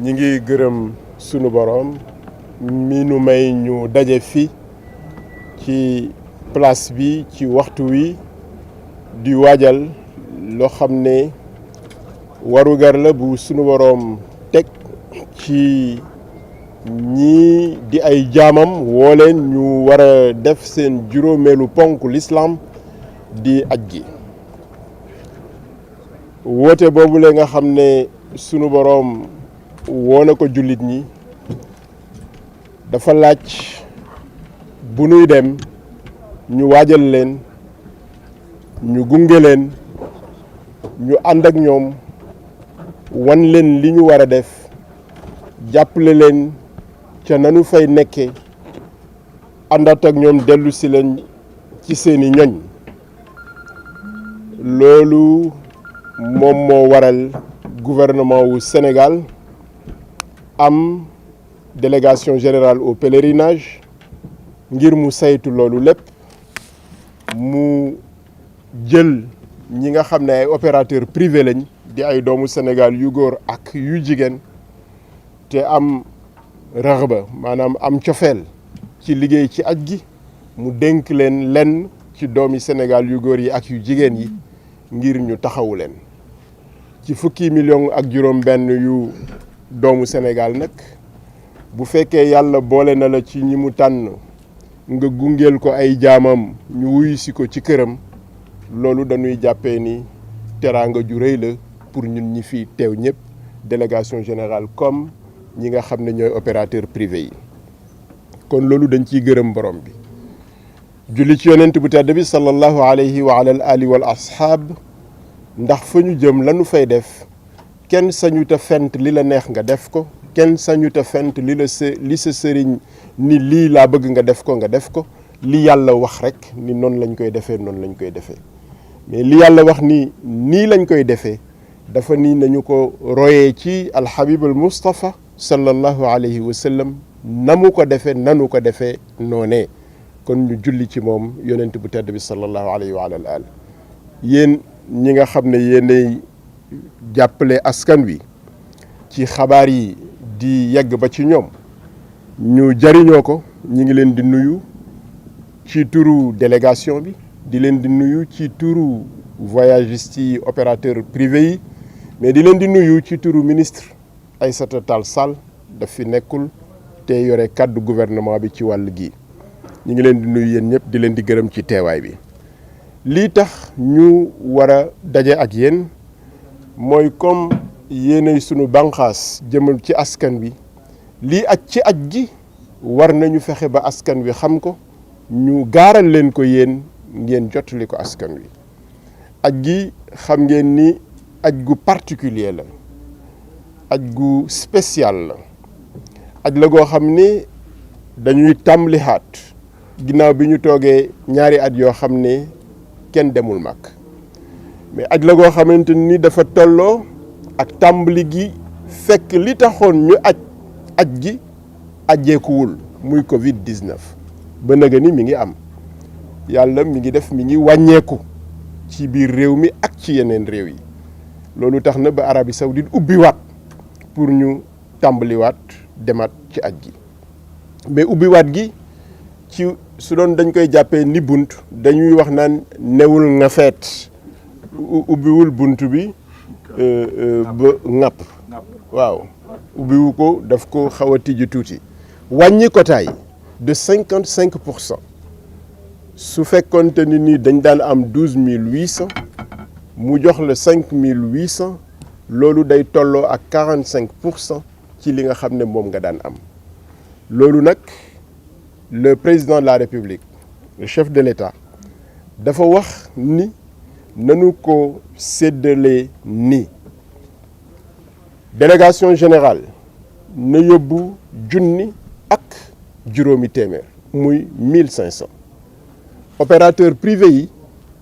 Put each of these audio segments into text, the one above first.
ñi ngi gërëm sunu borom mi nu may ñu daje fi ci place bi ci waxtu wi di waajal loo xam ne warugar la bu sunu borom teg ci ñii di ay jaamam woo leen ñu war a def seen juróomeelu ponk l'islam di aj gi woote boobu la nga xam ne sunu boroom woo na ko jullit ñi dafa laaj bu nuy dem ñu waajal leen ñu gunge leen ñu ànd ak ñoom wan leen li ñu war a def jàppale leen ca nanu fay nekke àndat ak ñoom dellu si leen ci seeni ñoñ loolu moom moo waral gouvernement wu Sénégal am délégation générale au pèlerinage ngir mu saytu loolu lépp mu jël ñi nga xam ne ay opérateurs privés lañ di ay doomu Sénégal yu góor ak yu jigéen te am raxba maanaam am cofeel ci liggéey ci aj gi mu dénk leen lenn ci doomi Sénégal yu góor yi ak yu jigéen yi ngir ñu taxawu leen ci fukki million ak juróom benn yu doomu Sénégal nag bu fekkee yàlla boole na la ci ñi mu tànn nga gungeel ko ay jaamam ñu wuyu si ko ci këram loolu dañuy jàppee ni teraanga ju rëy la pour ñun ñi fi teew ñëpp délégation générale comme ñi nga xam ne ñooy opérateur privé yi kon loolu dañ ciy gërëm borom bi julli ci yonent bu tedd bi sallallahu alayhi wa ala ali wal ashab ndax fa ñu jëm lanu fay def kenn sañu ta fent li la neex nga def ko kenn sañu ta fent li sa sëriñ ni lii laa bëgg nga def ko li yàlla wax rek ni noonu lañ koy defee noonu lañ koy defee mais li yàlla wax ni nii lañ koy defee dafa nii nañu ko royee ci alhabib al Mustafa sallallahu alayhi wa sallam namu ko defee nanu ko defee noonee kon ñu julli ci moom yonent bu tedd bi sallallahu alayhi wa al yéen ñi nga xam ne yéenay jàppale askan wi ci xabaar yi di yegg ba ci ñoom ñu jariñoo ko ñi ngi leen di nuyu ci turu délégation bi di leen di nuyu ci turu voyagistes yi opérateur privé yi mais di leen di nuyu ci turu ministre Aïssata Tall Sall daf fi nekkul te yore kàddu gouvernement bi ci wàll gi ñi ngi leen di nuyu yéen ñëpp di leen di gërëm ci teewaay bi lii tax ñu war a daje ak yéen mooy comme yéenay sunu bànqaas jëmal ci askan wi lii aj ci aj gi war nañu fexe ba askan wi xam ko ñu gaaral leen ko yéen ngeen jottali ko askan wi aj gi xam ngeen ni aj gu particulier la aj gu spécial la aj la goo xam ni dañuy tàmbalixaat ginnaaw bi ñu toogee ñaari at yoo xam ne kenn demul màkk mais aj la goo xamante ni dafa tolloo ak tàmbali gi fekk li taxoon ñu aj gi ajjeekuwul muy Covid 19 ba naga ni mi ngi am yàlla mi ngi def mi ngi wàññeeku ci biir réew mi ak ci yeneen réew yi loolu tax na ba Arabie Saoudite ubbiwaat pour ñu tàmbaliwaat demaat ci aj gi mais ubbiwaat gi ci su doon dañ koy jàppee ni bunt dañuy wax naan newul nga feet ubbiwul bunt bi ba ŋàpp waaw ubbiwu ko daf ko xaw a tijji tuuti wàññi kotaay de 55% su fekkonte ni nii dañ daan am 12800 mu jox la 5800 loolu day tolloo ak 45% ci li nga xam ne moom nga daan am loolu nag le président de la République le chef de l'État dafa wax ni nanu ko séddalee ni délégation générale na yóbbu junni ak juróomi téeméer muy 1500 opérateur privé yi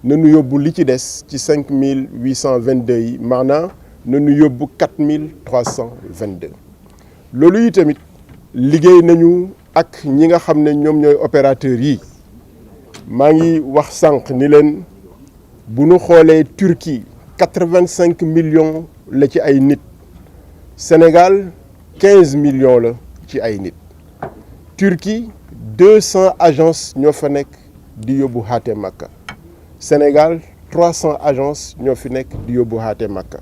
nanu yóbbu li ci des ci 5822 yi maanaam nanu yóbbu 4322 loolu yi tamit liggéey nañu ak ñi nga xam ne ñoom ñooy opérateurs yi maa ngi wax sànq ni leen bu nu xoolee Turquie 85 millions la ci ay nit Sénégal 15 millions la ci ay nit. Turquie 200 agences ñoo fa nekk di yóbbu xaate Makka. Sénégal 300 agences ñoo fi nekk di yóbbu xaate Makka.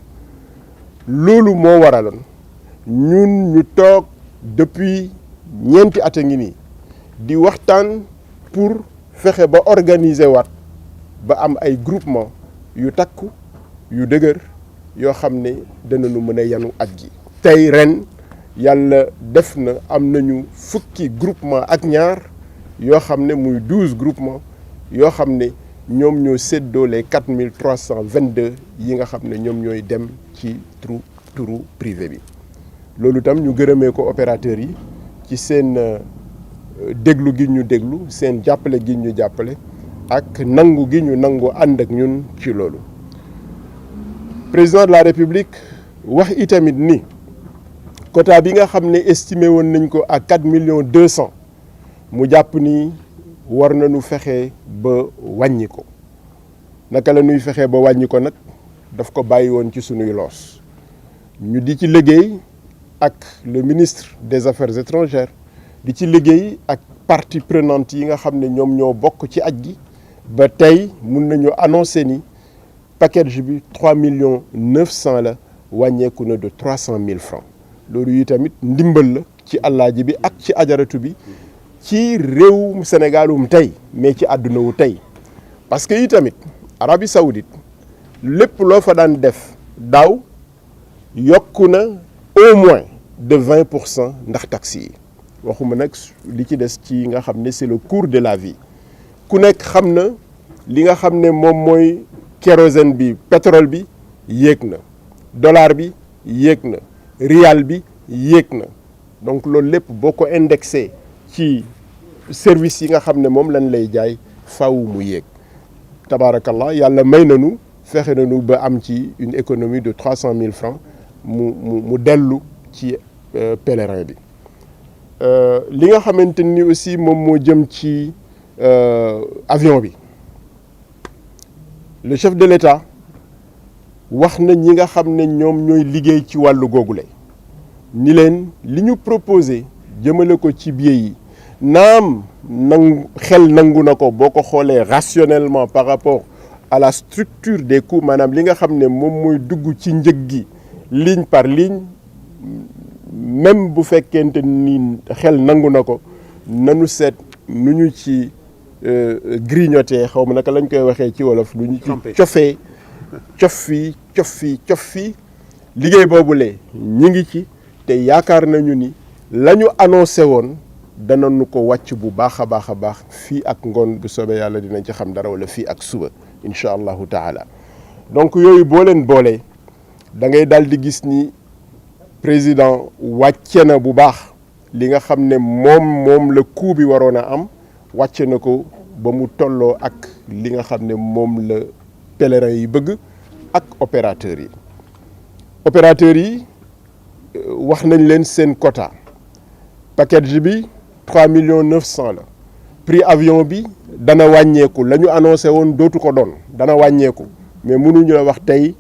loolu moo waraloon ñun ñu toog depuis ñeenti at a ngi nii di waxtaan pour fexe ba organiser waat ba am ay groupement yu takku yu dëgër yoo xam ne danañu mën a yanu aj gi. tey ren yàlla def na am nañu fukki groupement ak ñaar yoo xam ne muy 12 groupement yoo xam ne ñoom ñoo séddoo les 4322 yi nga xam ne ñoom ñooy dem ci turu privé bi. loolu tam ñu gërëmee ko opérateurs yi ci seen déglu gi ñu déglu seen jàppale gi ñu jàppale ak nangu gi ñu nangu ànd ak ñun ci loolu. président de la république wax itamit ni quota bi nga xam ne estimé woon nañ ko à 4,2 millions mu jàpp ni war nañu fexe ba wàññi ko. naka la ñuy fexe ba wàññi ko nag daf ko bàyyi woon ci sunuy loos ñu di ci liggéey ak le ministre des affaires étrangères di ci liggéey ak parties prenantes yi nga xam ne ñoom ñoo bokk ci aj gi ba tey mun nañu annoncer ni package bi 3,9 millions la wàññeeku na de 300 000 francs. loolu yi tamit ndimbal la ci àllaaji bi ak ci ajaratu bi ci réewum Sénégalum tey mais ci àdduna wu tey parce que yi tamit Arabie Saoudite lépp loo fa daan def daaw yokku na au moins de 20% ndax taxes yi waxuma nag li ci des ci nga xam ne c'est le cours de la vie ku nekk xam na li nga xam ne moom mooy kérosène bi pétrole bi yéeg na dollar bi yéeg na rial bi yéeg na donc loolu lépp boo ko indexé ci service yi nga xam ne moom lañ lay jaay faaw mu yéeg tabaarakallah yàlla may nañu fexe nañu ba am ci une économie de 300 000 francs mu dellu ci pèlerin bi. li nga xamante ni aussi moom moo jëm ci avion bi le chef de l'État wax na ñi nga xam ne ñoom ñooy liggéey ci wàllu googule ni leen li ñu proposé jëmale ko ci billet yi naam xel nangu na ko boo ko xoolee rationnellement par rapport à la structure des coûts maanaam li nga xam ne moom mooy dugg ci njëg gi ligne par ligne même bu fekkente ni xel nangu na ko nanu seet nu ñu ci grignoter xaw ma naka lañ koy waxee ci wolof lu ñu ci cofee cof fii liggéey boobule ñi ngi ci te yaakaar nañu ni la ñu annoncé woon danañu ko wàcc bu baax a baax fii ak ngoon bu soobee yàlla dinañ ci xam dara wala fii ak suba incha allahu taala. donc yooyu boo leen boolee da ngay daal di gis ni président wàcce na bu baax li nga xam ne moom la coût bi waroon a am wàcce na ko ba mu tolloo ak li nga xam ne moom la pèlerin yi bëgg ak opérateurs yi wax nañ leen seen quota package bi 3,9 millions la prix avion bi dana wàññeeku la ñu annoncé woon dootu ko doon dana wàññeeku mais mënuñu la wax tey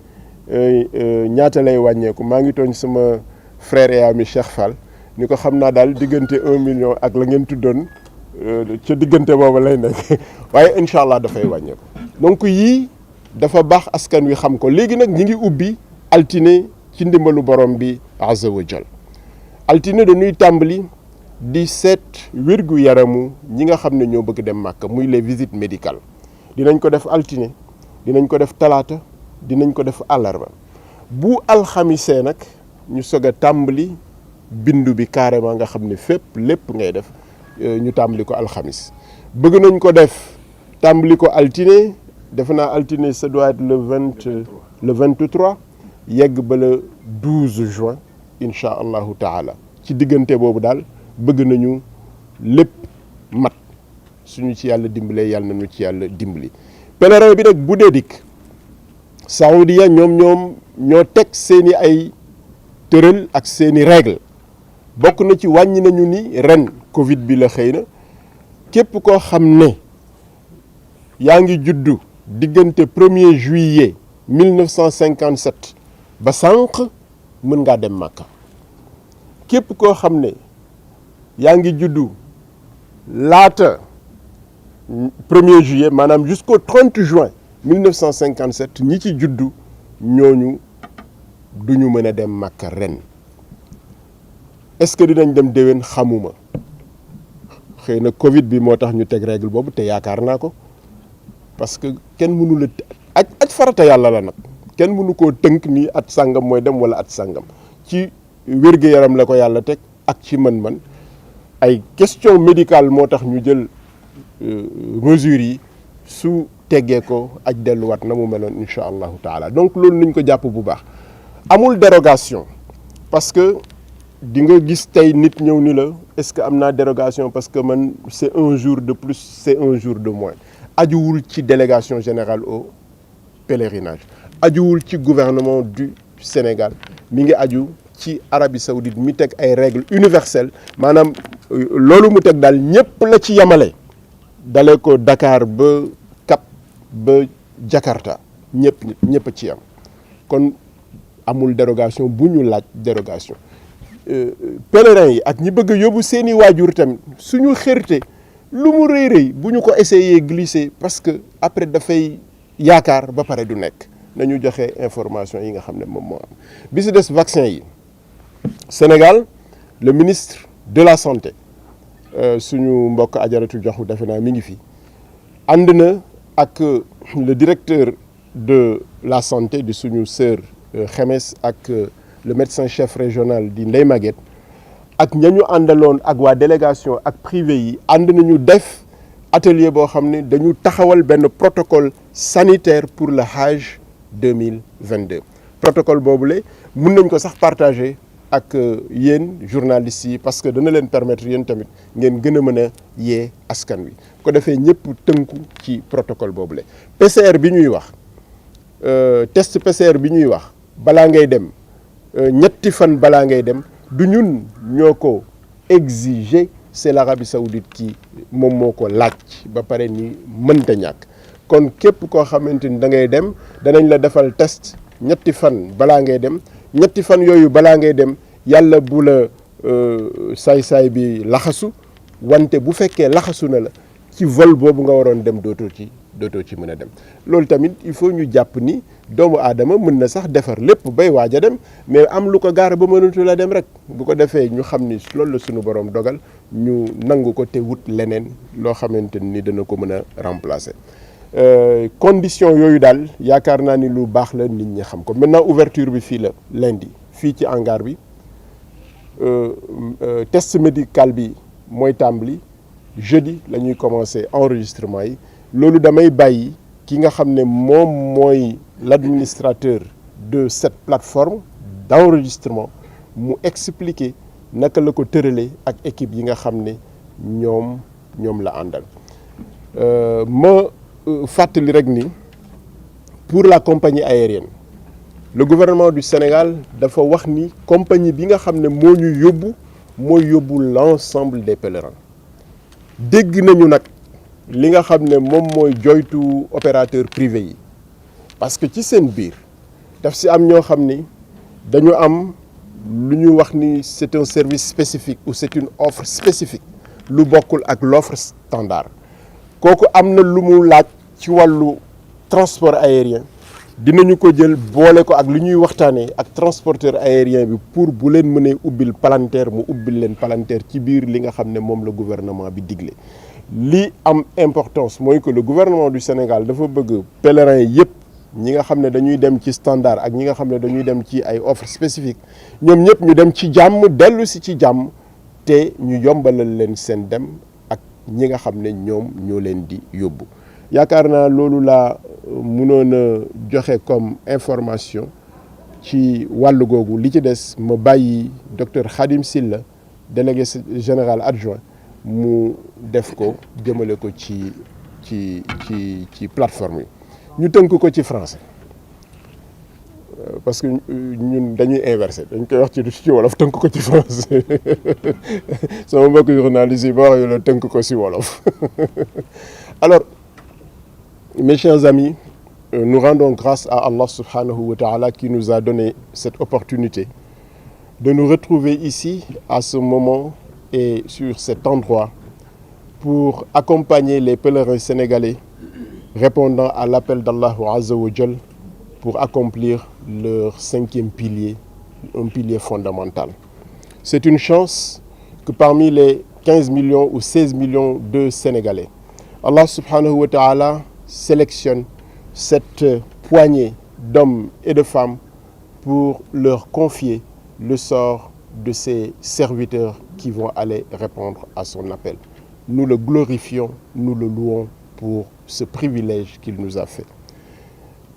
ñaata lay wàññeeku. maa ngi tooñ sama frère et ami Cheikh Fall ni ko xam naa daal diggante 1 million ak la ngeen tuddoon ca diggante boobu lay nekk waaye incha allah dafay wàññeeku. donc yii dafa baax askan wi xam ko léegi nag ñi ngi ubbi altine ci ndimbalu borom bi azza wa jal altine dañuy tàmbali di seet wérgu yaramu ñi nga xam ne ñoo bëgg dem Màkka muy les visites médicales dinañ ko def altine dinañ ko def talaata dinañ ko def àllarba bu alxamisee nag ñu soog a tàmbali bindu bi carrément nga xam ne fépp lépp ngay def ñu tàmbali ko alxamis bëgg nañ ko def tàmbali ko altine defe naa altine ça doit être le 23 yegg ba le 12 juin incha allahu taala ci diggante boobu daal bëgg nañu lépp mat suñu ci yàlla dimbalee yàlla nañu ci yàlla dimbali. pèlerin bi nag bu dee dikk Saoudia ñoo teg seeni ay tëral ak seeni règle bokk na ci wàññi nañu ni ren Covid bi la xëy na képp koo xam ne yaa ngi juddu diggante 1er juillet 1957 ba sànq mën ngaa dem Màkka képp koo xam ne yaa ngi juddu laata 1er juillet maanaam jusqu'au 30 juin 1957 ñi ci juddu ñooñu duñu mën a dem Makka ren est-ce que dinañ dem déwén xamuma xëy na Covid bi moo tax ñu teg règle boobu te yaakaar naa ko parce que kenn mënu la aj farata yàlla la nag kenn mënu koo tënk nii at sàngam mooy dem wala at sàngam ci wér-gu-yaram la ko yàlla teg ak ci mën-mën ay question médicale moo tax ñu jël mesures yi su teggee ko aj delluwaat na mu meloon incha allahu taala donc loolu nañ ko jàpp bu baax amul dérogation parce que di nga gis tey nit ñëw ni la est-ce que am naa dérogation parce que man c'est un jour de plus c'est un jour de moins ajuwul ci délégation générale au pèlerinage ajuwul ci gouvernement du Sénégal mi ngi aju ci Arabie Saoudite mi teg ay règles universelles maanaam loolu mu teg daal ñëpp la ci yamale dalee ko Dakar ba Cap ba Jakarta ñëpp ci yam kon amul dérogation bu ñu laaj dérogation pèlerins yi ak ñi bëgg a yóbbu seeni waajur tamit suñu xërte lu mu rëy rëy bu ñu ko essayer glisser parce que après dafay yaakaar ba pare du nekk nañu joxe information yi nga xam ne moom moo am bi si des vaccin yi Sénégal le ministre de la santé suñu mbokk ajaratu joxu defe naa mi ngi fi ànd na ak le directeur de la santé di suñu sœur Xemes ak le médecin chef régional di Ndeye Maguette ak ñañu àndaloon ak waa délégation ak privé yi ànd nañu def atelier boo xam ne dañu taxawal benn protocole sanitaire pour le Hajj 2022 protocole boobule mun nañ ko sax partager ak yéen journalistes yi parce que dana leen permettre yéen tamit ngeen gën a mën a yee askan wi ko defee ñëpp tënku ci protocole boobule PCR bi ñuy wax test PCR bi ñuy wax balaa ngay dem ñetti fan balaa ngay dem du ñun ñoo ko exiger c'est l'Arabie Saoudite qui moom moo ko laaj ba pare ni mënta ñàkk kon képp koo xamante ni da ngay dem danañ la defal test ñetti fan balaa ngay dem ñetti fan yooyu balaa ngay dem yàlla bu la saay-saay bi laxasu wante bu fekkee laxasu na la ci vol boobu nga waroon dem dootoo ci mën a dem loolu tamit il faut ñu jàpp ni doomu aadama mën na sax defar lépp bay waaj a dem mais am lu ko gaar ba mënatu la dem rek bu ko defee ñu xam ni loolu la suñu borom dogal ñu nangu ko te wut leneen loo xamante ni dana ko mën a remplacer condition yooyu daal yaakaar naa ni lu baax la nit ñi xam ko maintenant ouverture bi fii la lundi fii ci hangar bi test médical bi mooy tàmbali jeudi la ñuy commencer enregistrement yi loolu damay bàyyi ki nga xam ne moom mooy l'administrateur de cette plateforme d'enregistrement mu expliquer naka la ko tëralee ak équipe yi nga xam ne ñoom la àndal ma fàttali rek ni pour la compagnie aérienne le gouvernement du Sénégal dafa wax ni compagnie bi nga xam ne moo ñu yóbbu mooy yóbbu l'ensemble des pèlerins dégg nañu nag li nga xam ne moom mooy joytu opérateur privé yi parce que ci seen biir daf si am ñoo xam ni dañu am lu ñu wax ni c'est un service spécifique ou c'est une offre spécifique lu bokkul ak l'offre standard kooku am na lu mu laaj ci wàllu transport aérien dinañu ko jël boole ko ak lu ñuy waxtaanee ak transporteur aérien bi pour bu leen mënee ubbil palanteer mu ubbil leen palanteer ci biir li nga xam ne moom la gouvernement bi digle li am importance mooy que le gouvernement du Sénégal dafa bëgg pèlerins yëpp ñi nga xam ne dañuy dem ci standard ak ñi nga xam ne dañuy dem ci ay offres spécifiques ñoom ñëpp ñu dem ci jàmm dellu si ci jàmm te ñu yombalal leen seen dem ak ñi nga xam ne ñoom ñoo leen di yóbbu yaakaar naa loolu laa mënoon a joxe comme information ci wàllu googu li ci des ma bàyyi docteur Khadim Silla délégué général adjoint mu def ko jëmale ko ci plateforme yi ñu tënk ko ci français parce que ñun dañuy inversé dañ koy wax ci wolof tënk ko ci français sama mbokk journaliste yi ba wax yu la tënk ko ci wolof alors mes chers amis, nous rendons grâce à Allah subhanahu wa ta'ala qui nous a donné cette opportunité de nous retrouver ici à ce moment et sur cet endroit pour accompagner les pèlerins sénégalais répondant à l'appel d'Allah Azza wa Jal pour accomplir leur 5e pilier, un pilier fondamental. C'est une chance que parmi les 15 millions ou 16 millions de Sénégalais, Allah subhanahu wa ta'ala sélectionne cette poignée d'hommes et de femmes pour leur confier le sort de ces serviteurs qui vont aller répondre à son appel. Nous le glorifions, nous le louons pour ce privilège qu'il nous a fait.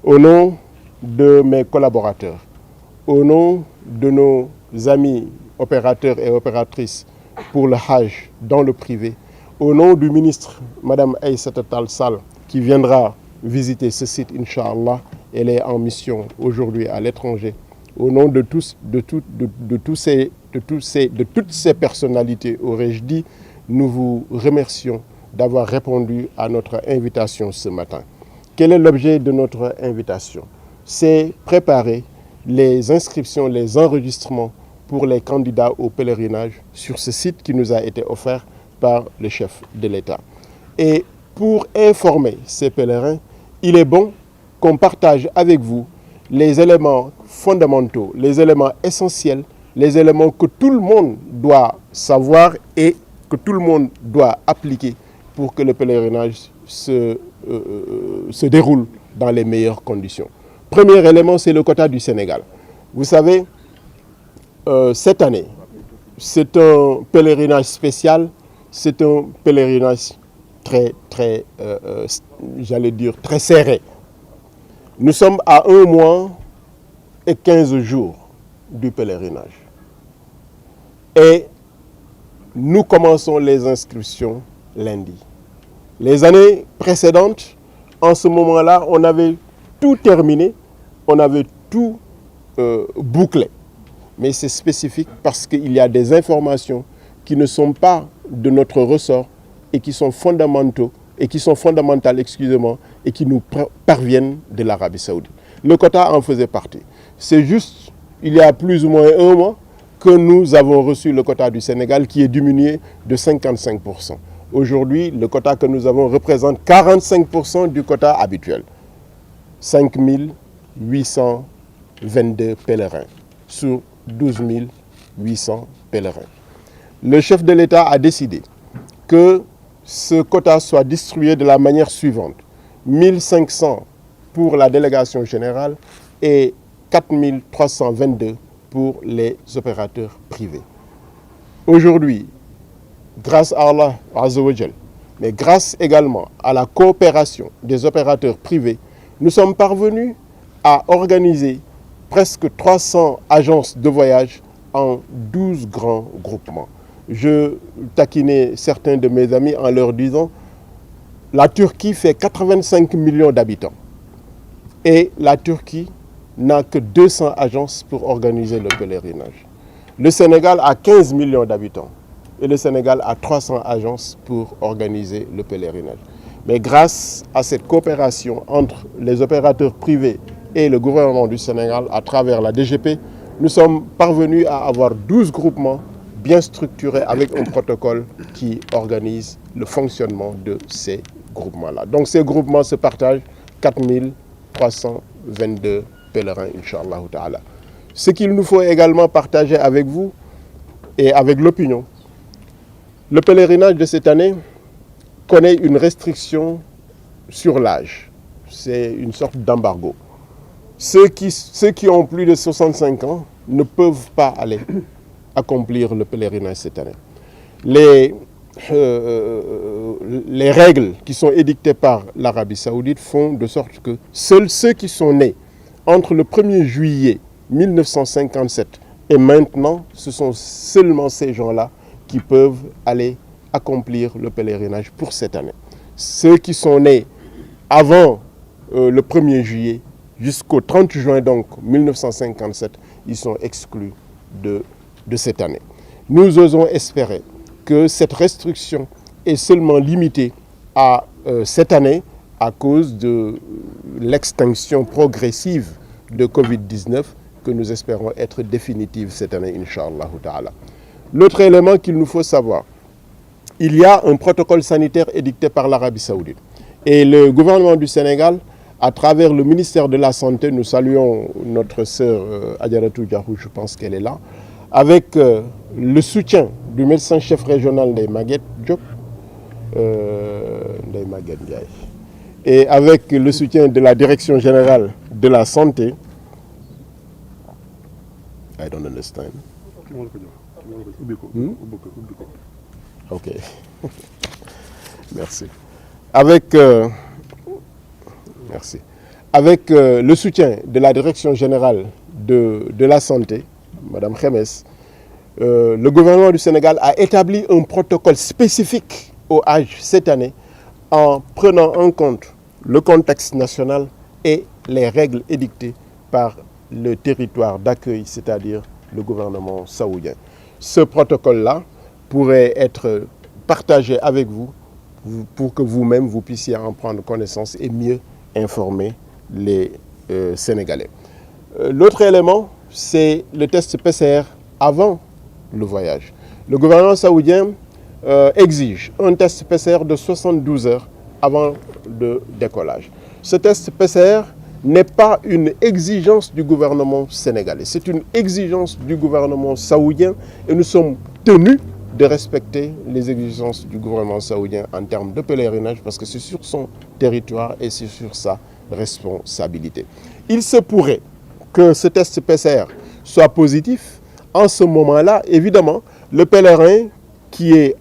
Au nom de mes collaborateurs, au nom de nos amis opérateurs et opératrices pour le Hajj dans le privé, au nom du ministre Madame Aïssata Tall Sall qui viendra visiter ce site, Inch'Allah, elle est en mission aujourd'hui à l'étranger. Au nom de toutes ces personnalités, aurais-je dit, nous vous remercions d'avoir répondu à notre invitation ce matin. Quel est l'objet de notre invitation? C'est préparer les inscriptions, les enregistrements pour les candidats au pèlerinage sur ce site qui nous a été offert par le chef de l'État. Et pour informer ces pèlerins, il est bon qu'on partage avec vous les éléments fondamentaux, les éléments essentiels, les éléments que tout le monde doit savoir et que tout le monde doit appliquer pour que le pèlerinage se déroule dans les meilleures conditions. Premier élément, c'est le quota du Sénégal. Vous savez, cette année, c'est un pèlerinage spécial, c'est un pèlerinage très serré. Nous sommes à 1 mois et 15 jours du pèlerinage. Et nous commençons les inscriptions lundi. Les années précédentes, en ce moment-là, on avait tout terminé, on avait tout bouclé. Mais c'est spécifique parce qu'il y a des informations qui ne sont pas de notre ressort et qui sont fondamentales, et qui nous parviennent de l'Arabie Saoudite. Le quota en faisait partie. C'est juste, il y a plus ou moins 1 mois, que nous avons reçu le quota du Sénégal qui est diminué de 55%. Aujourd'hui, le quota que nous avons représente 45% du quota habituel. 5 822 pèlerins sur 12 800 pèlerins. Le chef de l'État a décidé que ce quota soit distribué de la manière suivante. 1500 pour la délégation générale et 4322 pour les opérateurs privés. Aujourd'hui, grâce à Allah Azza wa Jal, mais grâce également à la coopération des opérateurs privés, nous sommes parvenus à organiser presque 300 agences de voyage en 12 grands groupements. Je taquinais certains de mes amis en leur disant « La Turquie fait 85 millions d'habitants et la Turquie n'a que 200 agences pour organiser le pèlerinage. Le Sénégal a 15 millions d'habitants et le Sénégal a 300 agences pour organiser le pèlerinage. Mais grâce à cette coopération entre les opérateurs privés et le gouvernement du Sénégal à travers la DGP, nous sommes parvenus à avoir 12 groupements bien structurés avec un protocole qui organise le fonctionnement de ces groupements-là. Donc ces groupements se partagent 4322 pèlerins, Inch'Allah Ta'ala. Ce qu'il nous faut également partager avec vous et avec l'opinion, le pèlerinage de cette année connaît une restriction sur l'âge. C'est une sorte d'embargo. Ceux qui ont plus de 65 ans ne peuvent pas aller accomplir le pèlerinage cette année. Les règles qui sont édictées par l'Arabie Saoudite font de sorte que seuls ceux qui sont nés entre le 1er juillet 1957 et maintenant, ce sont seulement ces gens-là qui peuvent aller accomplir le pèlerinage pour cette année. Ceux qui sont nés avant le 1er juillet jusqu'au 30 juin donc 1957, ils sont exclus de cette année. Nous osons espérer que cette restriction est seulement limitée à cette année à cause de l'extinction progressive de Covid-19 que nous espérons être définitive cette année, Inch'Allah ta'ala. L'autre élément qu'il nous faut savoir, il y a un protocole sanitaire édicté par l'Arabie Saoudite. Et le gouvernement du Sénégal, à travers le ministère de la Santé, nous saluons notre sœur Adjaratou Diahou, je pense qu'elle est là, avec le soutien du médecin-chef régional des Maguette Diop, et avec le soutien de la direction générale de la santé. I don't understand. Ok. Merci. Avec le soutien de la direction générale de la santé, Madame Khemes, le gouvernement du Sénégal a établi un protocole spécifique au Hajj cette année en prenant en compte le contexte national et les règles édictées par le territoire d'accueil, c'est-à-dire le gouvernement saoudien. Ce protocole-là pourrait être partagé avec vous pour que vous-même vous puissiez en prendre connaissance et mieux informer les Sénégalais. L'autre élément, c'est le test PCR avant le voyage. Le gouvernement saoudien exige un test PCR de 72 heures avant le décollage. Ce test PCR n'est pas une exigence du gouvernement sénégalais, c'est une exigence du gouvernement saoudien et nous sommes tenus de respecter les exigences du gouvernement saoudien en termes de pèlerinage parce que c'est sur son territoire et c'est sur sa responsabilité. Il se pourrait que ce test PCR soit positif. En ce moment-là, évidemment, le pèlerin qui est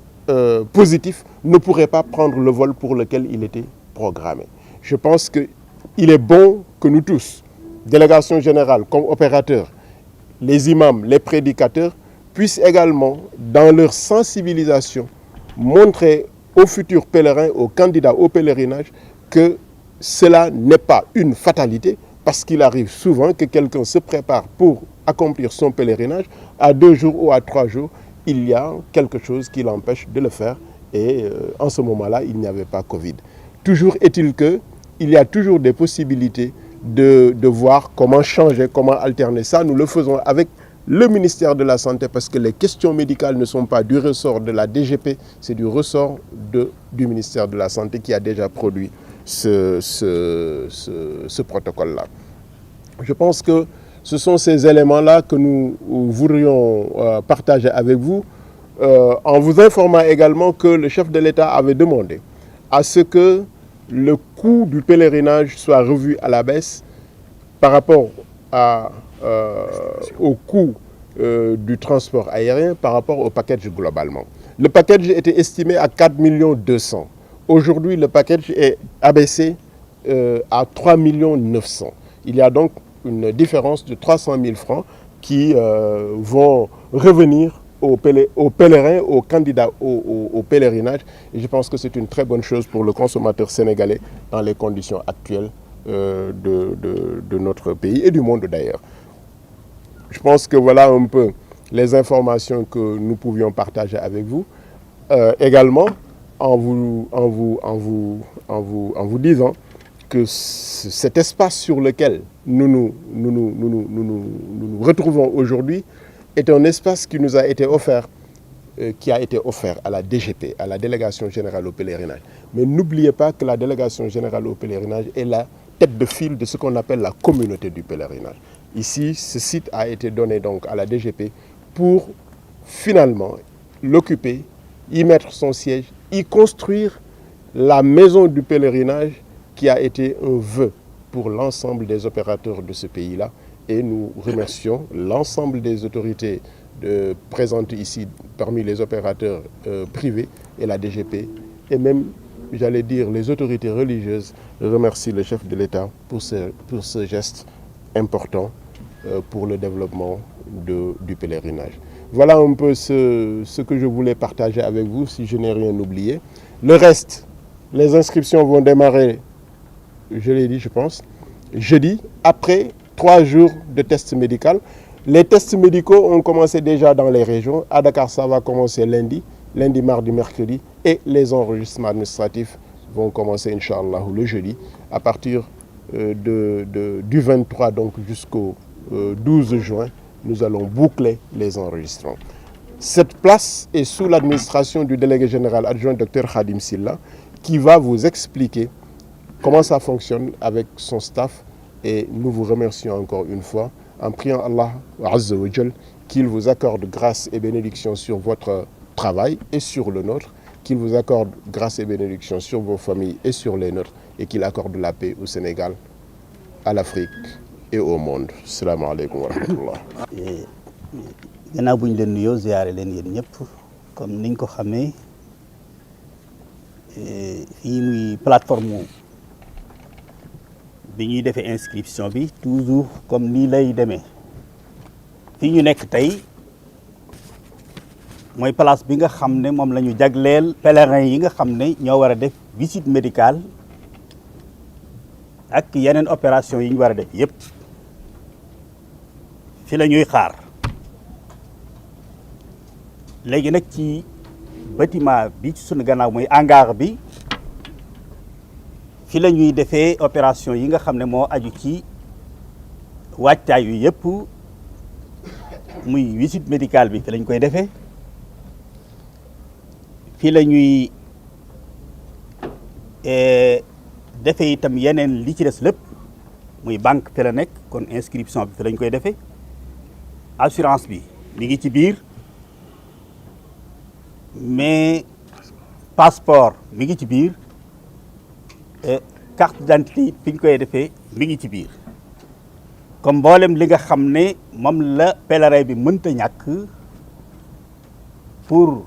positif ne pourrait pas prendre le vol pour lequel il était programmé. Je pense qu'il est bon que nous tous, délégation générale comme opérateurs, les imams, les prédicateurs, puissent également, dans leur sensibilisation, montrer aux futurs pèlerins, aux candidats au pèlerinage, que cela n'est pas une fatalité, parce qu'il arrive souvent que quelqu'un se prépare pour accomplir son pèlerinage, à 2 jours ou à 3 jours, il y a quelque chose qui l'empêche de le faire, et en ce moment-là, il n'y avait pas Covid. Toujours est-il qu'il y a toujours des possibilités de voir comment changer, comment alterner ça. Nous le faisons avec le ministère de la Santé parce que les questions médicales ne sont pas du ressort de la DGP, c'est du ressort du ministère de la Santé qui a déjà produit ce protocole-là. Je pense que ce sont ces éléments-là que nous voudrions partager avec vous, en vous informant également que le chef de l'État avait demandé à ce que le coût du pèlerinage soit revu à la baisse par rapport au coût du transport aérien, par rapport au package globalement. Le package était estimé à 4 200 000. Aujourd'hui, le package est abaissé à 3 900 000. Il y a donc une différence de 300 000 francs qui vont revenir aux pèlerins, aux candidats au pèlerinage. Et je pense que c'est une très bonne chose pour le consommateur sénégalais dans les conditions actuelles de notre pays et du monde d'ailleurs. Je pense que voilà un peu les informations que nous pouvions partager avec vous. Également, en vous disant que cet espace sur lequel nous nous retrouvons aujourd'hui est un espace qui nous a été offert, à la DGP, à la Délégation Générale au Pèlerinage. Mais n'oubliez pas que la Délégation Générale au Pèlerinage est la tête de file de ce qu'on appelle la communauté du pèlerinage. Ici, ce site a été donné donc à la DGP pour finalement l'occuper, y mettre son siège, y construire la maison du pèlerinage qui a été un vœu pour l'ensemble des opérateurs de ce pays-là. Et nous remercions l'ensemble des autorités présentes ici parmi les opérateurs privés et la DGP et même, j'allais dire, les autorités religieuses remercient le chef de l'État pour ce geste important pour le développement du pèlerinage. Voilà un peu ce que je voulais partager avec vous, si je n'ai rien oublié. Le reste, les inscriptions vont démarrer, je l'ai dit, je pense, jeudi, après 3 jours de tests médicaux. Les tests médicaux ont commencé déjà dans les régions. À Dakar, ça va commencer lundi, mardi, mercredi. Et les enregistrements administratifs vont commencer, Inch'Allah, le jeudi, à partir du 23 donc jusqu'au 12 juin, nous allons boucler les enregistrements. Cette place est sous l'administration du délégué général adjoint Dr Khadim Silla, qui va vous expliquer comment ça fonctionne avec son staff. Et nous vous remercions encore une fois en priant Allah Azza wa Jal qu'il vous accorde grâce et bénédiction sur votre travail et sur le nôtre, qu'il vous accorde grâce et bénédiction sur vos familles et sur les nôtres, et qu'il accorde la paix au Sénégal, à l'Afrique et au monde. Assalamu alaikum wa rahmatullah. gannaaw bu ñu leen nuyoo ziyaare leen yéen ñëpp comme niñ ko xamee fii muy plateforme bi ñuy defee inscription bi toujours comme nii lay demee fii ñu nekk tey mooy place bi nga xam ne moom la ñu jagleel pèlerins yi nga xam ne ñoo war a def visite médicale ak yeneen opération yi ñu war a def yëpp fi la ñuy xaar léegi nag ci bâtiment bi ci sunu gannaaw mooy hangar bi fi la ñuy defee opération yi nga xam ne moo aju ci waajtaay yu yëpp muy visite médicale bi fi lañ koy defee fi la ñuy defee itam yeneen li ci des lépp muy banque fi la nekk kon inscription bi fi lañ koy defee assurance bi mi ngi ci biir mais passeport mi ngi ci biir carte d'identité fi ñu koy defee mi ngi ci biir comme mboolem li nga xam ne moom la pèlerin bi mënta ñàkk pour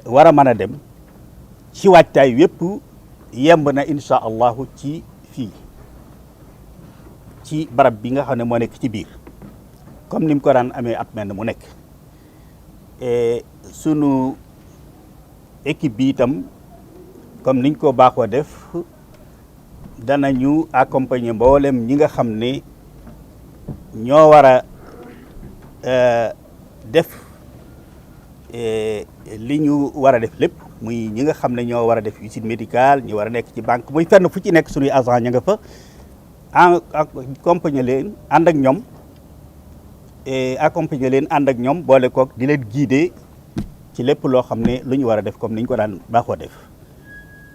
war a mën a dem ci waajtaay yépp yemb na incha allahu ci fii ci barab bi nga xam ne moo nekk ci biir comme ni mu ko daan amee at mel mu nekk sunu équipe bi itam comme niñ ko baaxoo def danañu accompagner mboolem ñi nga xam ne ñoo war a def li ñu war a def lépp muy ñi nga xam ne ñoo war a def visite médicale ñu war a nekk ci banque muy fenn fu ci nekk suñuy agent ña nga fa accompagner leen ànd ak ñoom accompagner leen ànd ak ñoom boole kook di leen guider ci lépp loo xam ne lu ñu war a def comme ni ñu ko daan baaxoo def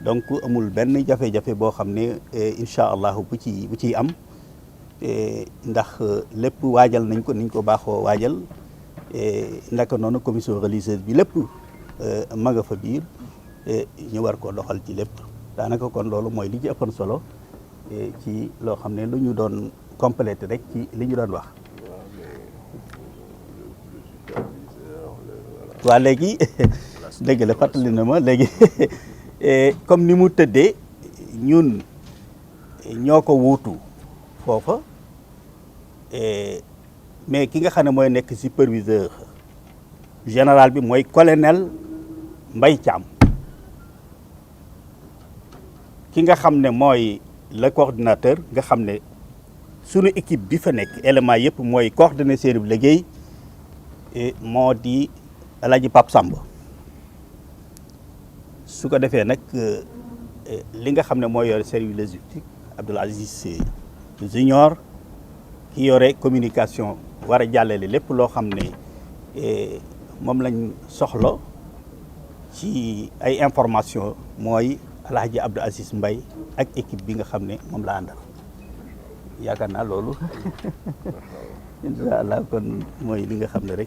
donc amul benn jafe-jafe boo xam ne incha allah bu ciy am ndax lépp waajal nañ ko niñ ko baaxoo waajal ndaka noonu commission religieuse bi lépp ma nga fa biir ñu war koo doxal ci lépp daanaka kon loolu mooy li ci ëppoon solo ci loo xam ne lu ñu doon complété rek ci li ñu doon wax. waa léegi dëgg la fàttali na ma léegi comme ni mu tëddee ñun ñoo ko wuutu foofa mais ki nga xam ne mooy nekk superviseur général bi mooy colonel Mbaye Thiam ki nga xam ne mooy le coordinateur nga xam ne sunu équipe bi fa nekk élément yëpp mooy coordonné seen liggéey moo di El Hadj Pape Samb su ko defee nag li nga xam ne mooy yore service logistique Abdoul Aziz Junior ki yore communication war a jàllale lépp loo xam ne moom lañ soxla ci ay information mooy El Hadj Abdoul Aziz Mbaye ak équipe bi nga xam ne moom la àndal yaakaar naa loolu incha allah kon mooy li nga xam ne rek.